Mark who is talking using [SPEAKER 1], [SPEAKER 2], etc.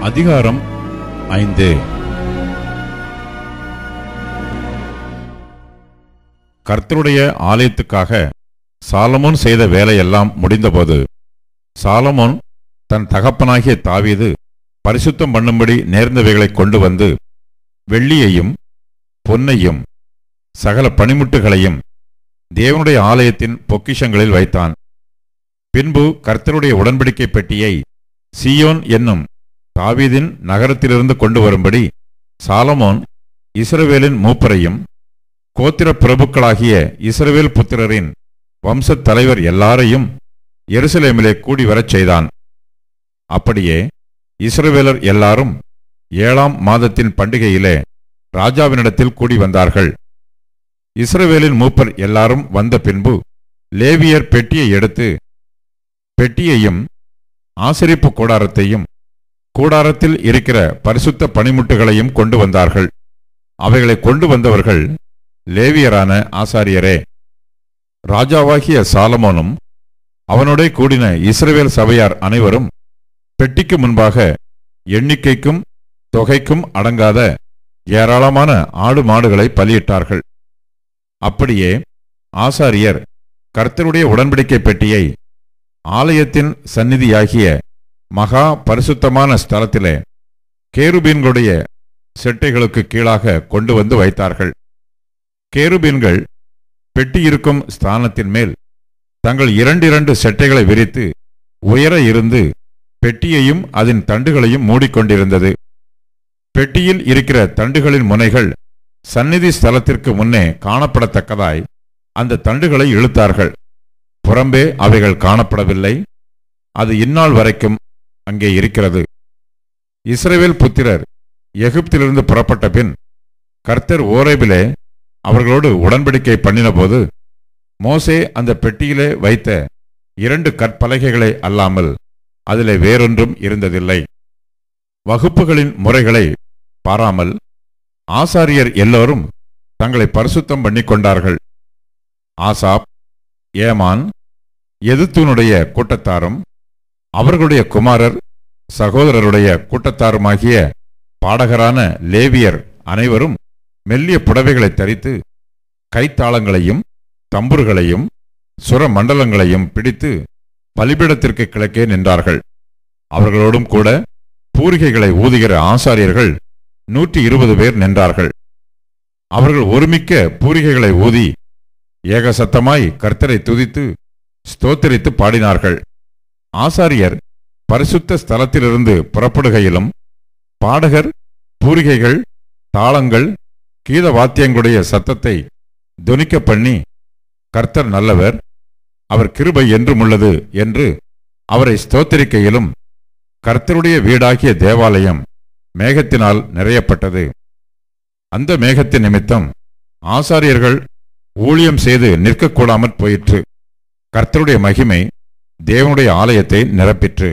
[SPEAKER 1] அதிகாரம் 5. கர்த்தருடைய ஆலயத்துக்காக சாலமோன் செய்த வேலையெல்லாம் முடிந்தபோது சாலமோன் தன் தகப்பனாகிய தாவீது பரிசுத்தம் பண்ணும்படி நேர்ந்தவைகளை கொண்டு வந்து வெள்ளியையும் பொன்னையும் சகல பணிமுட்டுகளையும் தேவனுடைய ஆலயத்தின் பொக்கிஷங்களில் வைத்தான். பின்பு கர்த்தருடைய உடன்படிக்கை பெட்டியை சீயோன் என்னும் தாவீதின் நகரத்திலிருந்து கொண்டு வரும்படி சாலமோன் இஸ்ரவேலின் மூப்பரையும் கோத்திர பிரபுக்களாகிய இஸ்ரவேல் புத்திரரின் வம்சத் தலைவர் எல்லாரையும் எருசலேமிலே கூடி வரச் செய்தான். அப்படியே இஸ்ரவேலர் எல்லாரும் 7ஆம் மாதத்தின் பண்டிகையிலே ராஜாவினிடத்தில் கூடி வந்தார்கள். இஸ்ரவேலின் மூப்பர் எல்லாரும் வந்த பின்பு லேவியர் பெட்டியை எடுத்து பெட்டியையும் ஆசரிப்பு கூடாரத்தையும் கூடாரத்தில் இருக்கிற பரிசுத்த பணிமுட்டுகளையும் கொண்டு வந்தார்கள். அவைகளை கொண்டு வந்தவர்கள் லேவியரான ஆசாரியரே. ராஜாவாகிய சாலமோனும் அவனோடே கூடின இஸ்ரவேல் சபையார் அனைவரும் பெட்டிக்கு முன்பாக எண்ணிக்கைக்கும் தொகைக்கும் அடங்காத ஏராளமான ஆடு மாடுகளை பலியிட்டார்கள். அப்படியே ஆசாரியர் கர்த்தருடைய உடன்படிக்கை பெட்டியை ஆலயத்தின் சந்நிதியாகிய மகா பரிசுத்தமான ஸ்தலத்திலே கேருபீன்களுடைய செட்டைகளுக்கு கீழாக கொண்டு வந்து வைத்தார்கள். கேருபீன்கள் பெட்டியிருக்கும் ஸ்தானத்தின் மேல் தங்கள் 2 செட்டைகளை விரித்து உயர இருந்து பெட்டியையும் அதன் தண்டுகளையும் மூடிக்கொண்டிருந்தது. பெட்டியில் இருக்கிற தண்டுகளின் முனைகள் சந்நிதி ஸ்தலத்திற்கு முன்னே காணப்படத்தக்கதாய் அந்த தண்டுகளை இழுத்தார்கள். புறம்பே அவைகள் காணப்படவில்லை. அது இந்நாள் வரைக்கும் அங்கே இருக்கிறது. இஸ்ரவேல் புத்திரர் எகிப்திலிருந்து புறப்பட்ட பின் கர்த்தர் ஓரேபிலே அவர்களோடு உடன்படிக்கை பண்ணினபோது மோசே அந்த பெட்டியிலே வைத்த 2 கற்பலகைகளை அல்லாமல் அதிலே வேறொன்றும் இருந்ததில்லை. வகுப்புகளின் முறைகளை பாராமல் ஆசாரியர் எல்லோரும் தங்களை பரிசுத்தம் பண்ணி கொண்டார்கள். ஆசாப், ஏமான், எதுத்தூனுடைய கூட்டத்தாரும் அவர்களுடைய குமாரர் சகோதரருடைய கூட்டத்தாருமாகிய பாடகரான லேவியர் அனைவரும் மெல்லிய புடவைகளை தரித்து கைத்தாளங்களையும் தம்புர்களையும் சுர மண்டலங்களையும் பிடித்து பலிபீடத்திற்கு கிழக்கே நின்றார்கள். அவர்களோடும் கூட பூரிகைகளை ஊதுகிற ஆசாரியர்கள் 120 பேர் நின்றார்கள். அவர்கள் ஒருமிக்க பூரிகைகளை ஊதி ஏகசத்தமாய் கர்த்தரை துதித்து ஸ்தோத்திரித்து பாடினார்கள். ஆசாரியர் பரிசுத்த ஸ்தலத்திலிருந்து புறப்படுகையிலும் பாடகர் பூரிகைகள், தாளங்கள், கீத வாத்தியங்களுடைய சத்தத்தை தொனிக்க பண்ணி கர்த்தர் நல்லவர், அவர் கிருபை என்றும் உள்ளது என்று அவரை ஸ்தோத்திரிக்கையிலும் கர்த்தருடைய வீடாகிய தேவாலயம் மேகத்தினால் நிறையப்பட்டது. அந்த மேகத்தின் நிமித்தம் ஆசாரியர்கள் ஊழியம் செய்து நிற்கக்கூடாமற் போயிற்று. கர்த்தருடைய மகிமை தேவனுடைய ஆலயத்தை நிரப்பிற்று.